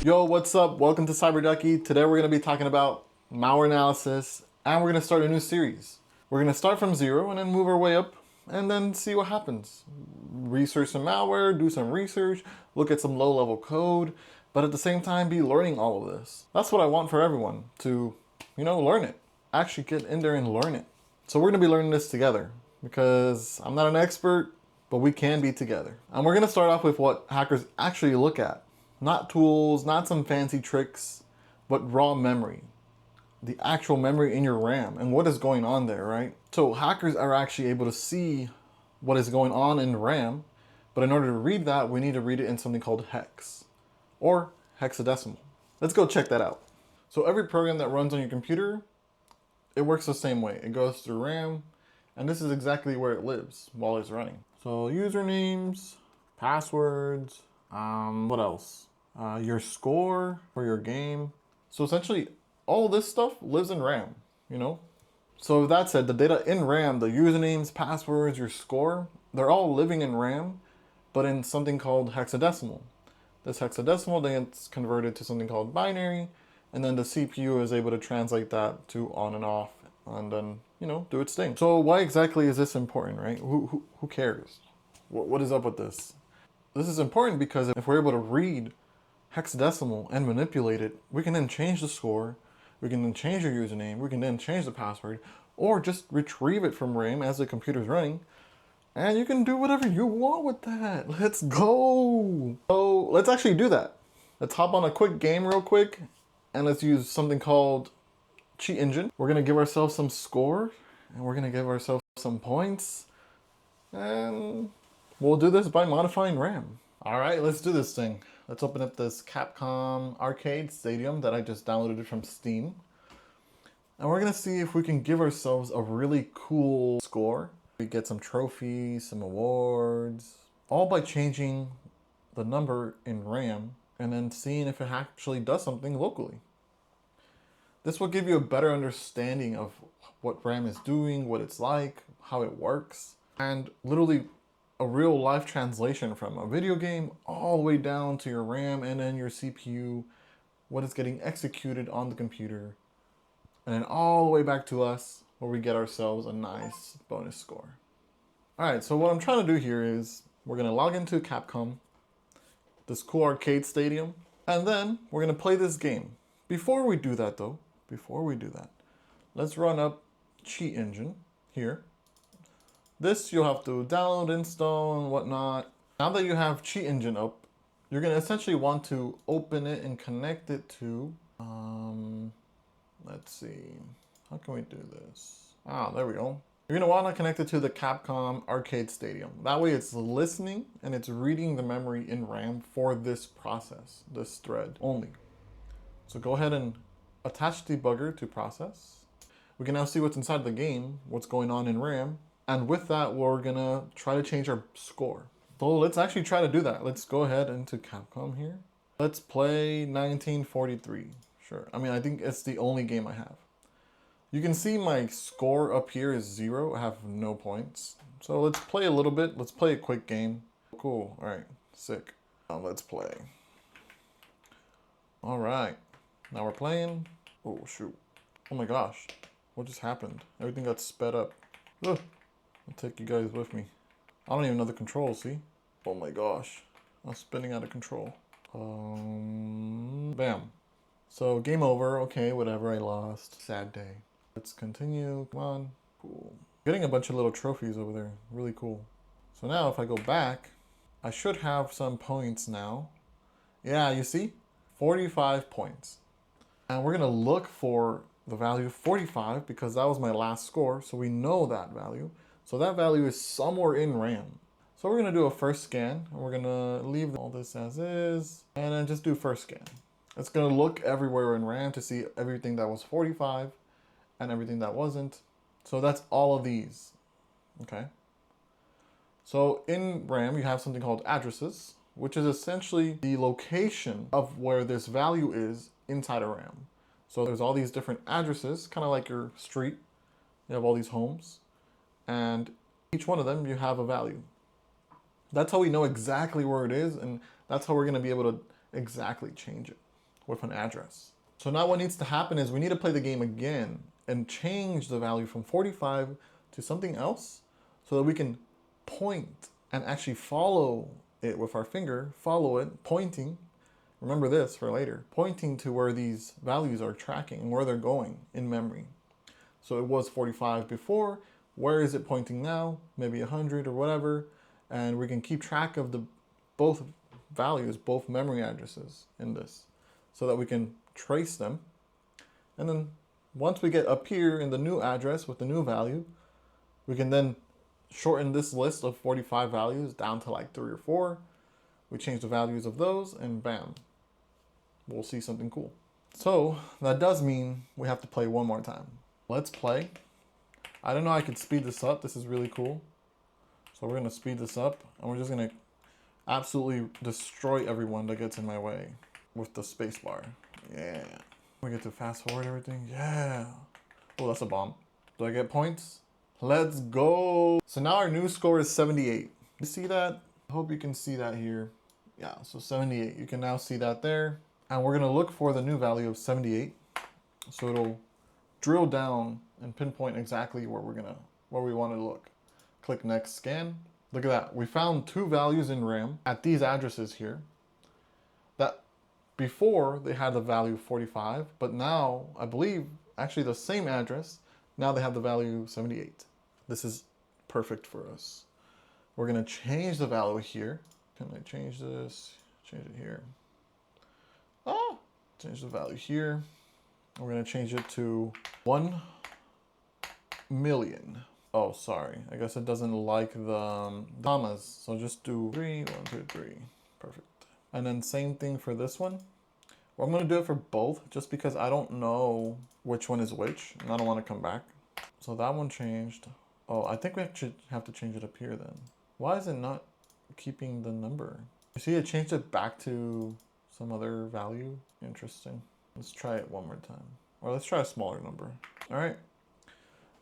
Yo, what's up? Welcome to Cybersecurity. Today we're going to be talking about malware analysis, and we're going to start a new series. We're going to start from zero and then move our way up and then see what happens. Research some malware, do some research, look at some low-level code, but at the same time be learning all of this. That's what I want for everyone to, learn it. Actually get in there and learn it. So we're going to be learning this together because I'm not an expert, but we can be together. And we're going to start off with what hackers actually look at. Not tools, not some fancy tricks, but raw memory. The actual memory in your RAM and what is going on there, right? So hackers are actually able to see what is going on in RAM, but in order to read that, we need to read it in something called hex or hexadecimal. Let's go check that out. So every program that runs on your computer, it works the same way. It goes through RAM, and this is exactly where it lives while it's running. So usernames, passwords, what else? Your score for your game. So essentially, all this stuff lives in RAM, So with that said, the data in RAM, the usernames, passwords, your score, they're all living in RAM, but in something called hexadecimal. This hexadecimal then gets converted to something called binary, and then the CPU is able to translate that to on and off, and then, do its thing. So why exactly is this important, right? Who cares? What is up with this? This is important because if we're able to read hexadecimal and manipulate it, we can then change the score, we can then change your username, we can then change the password, or just retrieve it from RAM as the computer's running, and you can do whatever you want with that. Let's go. So let's actually do that. Let's hop on a quick game real quick, and let's use something called cheat engine. We're gonna give ourselves some score, and we're gonna give ourselves some points, and we'll do this by modifying RAM. All right, let's do this thing. Let's open up this Capcom Arcade Stadium that I just downloaded from Steam. And we're gonna see if we can give ourselves a really cool score. We get some trophies, some awards, all by changing the number in RAM and then seeing if it actually does something locally. This will give you a better understanding of what RAM is doing, what it's like, how it works, and literally a real life translation from a video game all the way down to your RAM and then your CPU, what is getting executed on the computer, and then all the way back to us where we get ourselves a nice bonus score. All right, so what I'm trying to do here is we're gonna log into Capcom, this cool arcade stadium, and then we're gonna play this game. Before we do that, let's run up cheat engine here. This you'll have to download, install, and whatnot. Now that you have cheat engine up, you're gonna essentially want to open it and connect it to, let's see, how can we do this? There we go. You're gonna wanna connect it to the Capcom Arcade Stadium. That way it's listening and it's reading the memory in RAM for this process, this thread only. So go ahead and attach debugger to process. We can now see what's inside the game, what's going on in RAM. And with that, we're gonna try to change our score. So let's actually try to do that. Let's go ahead into Capcom here. Let's play 1943. Sure. I think it's the only game I have. You can see my score up here is 0. I have no points. So let's play a little bit. Let's play a quick game. Cool. All right. Sick. Now let's play. All right. Now we're playing. Oh, shoot. Oh my gosh. What just happened? Everything got sped up. Ugh. I'll take you guys with me. I don't even know the controls, see? Oh my gosh. I'm spinning out of control. Bam. So game over. Okay, whatever, I lost. Sad day. Let's continue. Come on. Cool. Getting a bunch of little trophies over there. Really cool. So now if I go back, I should have some points now. Yeah, you see? 45 points. And we're gonna look for the value 45 because that was my last score. So we know that value. So that value is somewhere in RAM. So we're gonna do a first scan, and we're gonna leave all this as is, and then just do first scan. It's gonna look everywhere in RAM to see everything that was 45 and everything that wasn't. So that's all of these, okay? So in RAM, you have something called addresses, which is essentially the location of where this value is inside of RAM. So there's all these different addresses, kind of like your street. You have all these homes. And each one of them, you have a value. That's how we know exactly where it is, and that's how we're going to be able to exactly change it. with an address. So now what needs to happen is we need to play the game again and change the value from 45 to something else so that we can point and actually follow it with our finger, follow it, pointing. Remember this for later, pointing to where these values are tracking and where they're going in memory. So it was 45 before, where is it pointing now? Maybe 100 or whatever. And we can keep track of the both values, both memory addresses in this so that we can trace them. And then once we get up here in the new address with the new value, we can then shorten this list of 45 values down to like 3 or 4. We change the values of those and bam, we'll see something cool. So that does mean we have to play one more time. Let's play. I don't know, I could speed this up. This is really cool. So we're gonna speed this up and we're just gonna absolutely destroy everyone that gets in my way with the space bar. Yeah. We get to fast forward everything. Yeah. Oh, that's a bomb. Do I get points? Let's go. So now our new score is 78. You see that? I hope you can see that here. Yeah, so 78. You can now see that there. And we're gonna look for the new value of 78. So it'll drill down and pinpoint exactly where we want to look. Click next scan. Look at that. We found 2 values in RAM at these addresses here that before they had the value 45, but now I believe actually the same address, now they have the value 78. This is perfect for us. We're going to change the value here. Can I change this? Change it here. Oh, change the value here. We're going to change it to 1 million. Oh, sorry. I guess it doesn't like the commas. So just do 3, 1, 2, 3. Perfect. And then same thing for this one. Well, I'm going to do it for both just because I don't know which one is which and I don't want to come back. So that one changed. Oh, I think we actually have to change it up here then. Why is it not keeping the number? You see, it changed it back to some other value. Interesting. Let's try it one more time. Or let's try a smaller number. All right.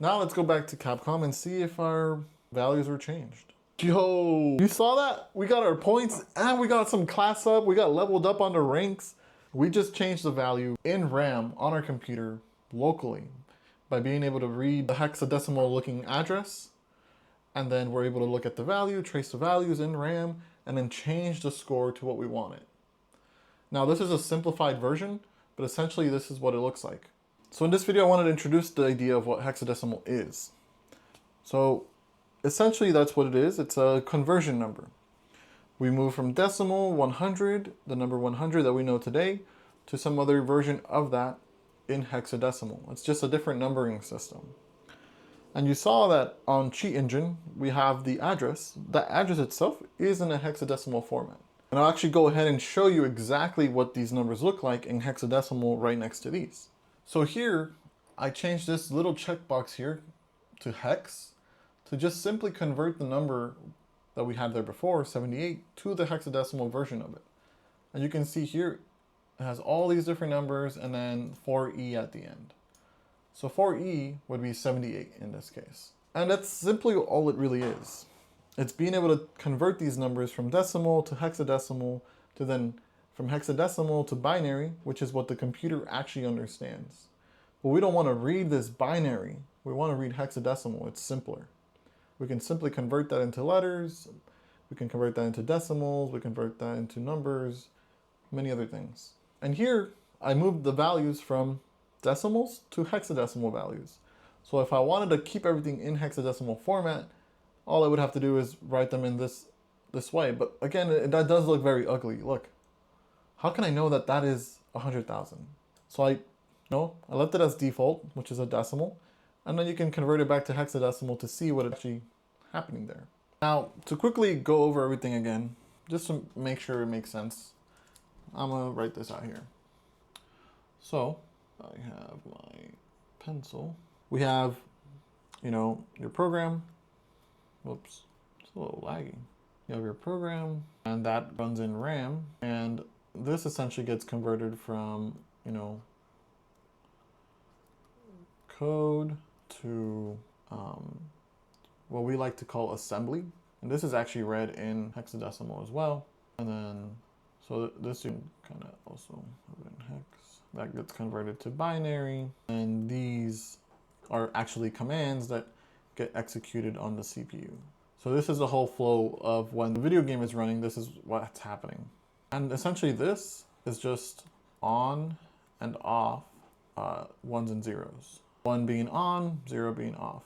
Now let's go back to Capcom and see if our values were changed. Yo, you saw that? We got our points and we got some class up. We got leveled up on the ranks. We just changed the value in RAM on our computer locally by being able to read the hexadecimal looking address. And then we're able to look at the value, trace the values in RAM, and then change the score to what we wanted. Now this is a simplified version, but essentially this is what it looks like. So in this video, I wanted to introduce the idea of what hexadecimal is. So essentially that's what it is. It's a conversion number. We move from decimal 100, the number 100 that we know today, to some other version of that in hexadecimal. It's just a different numbering system. And you saw that on Cheat Engine, we have the address. That address itself is in a hexadecimal format. And I'll actually go ahead and show you exactly what these numbers look like in hexadecimal right next to these. So here, I changed this little checkbox here to hex to just simply convert the number that we had there before, 78, to the hexadecimal version of it. And you can see here, it has all these different numbers and then 4E at the end. So 4E would be 78 in this case. And that's simply all it really is. It's being able to convert these numbers from decimal to hexadecimal to then from hexadecimal to binary, which is what the computer actually understands. But we don't want to read this binary. We want to read hexadecimal. It's simpler. We can simply convert that into letters. We can convert that into decimals. We convert that into numbers, many other things. And here I moved the values from decimals to hexadecimal values. So if I wanted to keep everything in hexadecimal format, all I would have to do is write them in this way. But again, that does look very ugly. Look, how can I know that that is 100,000? So I left it as default, which is a decimal, and then you can convert it back to hexadecimal to see what is actually happening there. Now, to quickly go over everything again, just to make sure it makes sense, I'm gonna write this out here. So I have my pencil. We have, your program. Whoops, it's a little laggy. You have your program, and that runs in RAM, and this essentially gets converted from, code to what we like to call assembly. And this is actually read in hexadecimal as well. And then, So this you can kind of also put in hex. That gets converted to binary. And these are actually commands that get executed on the CPU. So this is the whole flow of when the video game is running, this is what's happening. And essentially this is just on and off ones and zeros. 1 being on, 0 being off.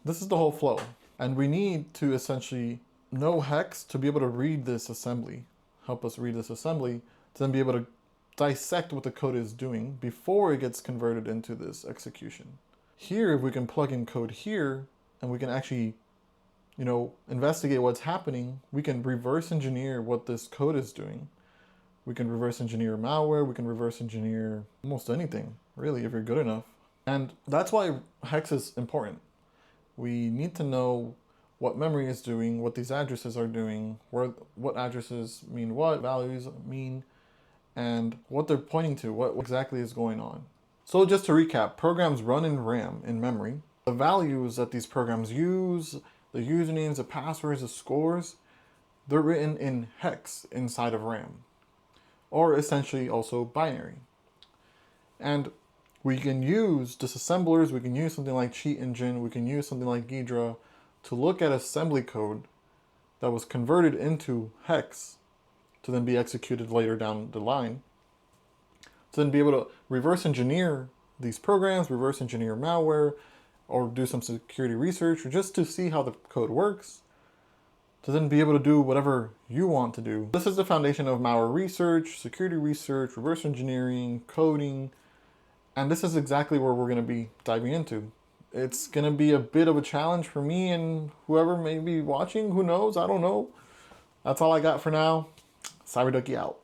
This is the whole flow. And we need to essentially know hex to be able to read this assembly, help us read this assembly, to then be able to dissect what the code is doing before it gets converted into this execution. Here, if we can plug in code here, and we can actually, investigate what's happening, we can reverse engineer what this code is doing. We can reverse engineer malware, we can reverse engineer almost anything, really, if you're good enough. And that's why hex is important. We need to know what memory is doing, what these addresses are doing, what addresses mean what, values mean, and what they're pointing to, what exactly is going on. So just to recap, programs run in RAM, in memory. The values that these programs use, the usernames, the passwords, the scores, they're written in hex inside of RAM, or essentially also binary. And we can use disassemblers, we can use something like Cheat Engine, we can use something like Ghidra to look at assembly code that was converted into hex to then be executed later down the line, to then be able to reverse engineer these programs, reverse engineer malware, or do some security research, or just to see how the code works, to then be able to do whatever you want to do. This is the foundation of malware research, security research, reverse engineering, coding, and this is exactly where we're going to be diving into. It's going to be a bit of a challenge for me and whoever may be watching, who knows, I don't know. That's all I got for now. Cyberducky out.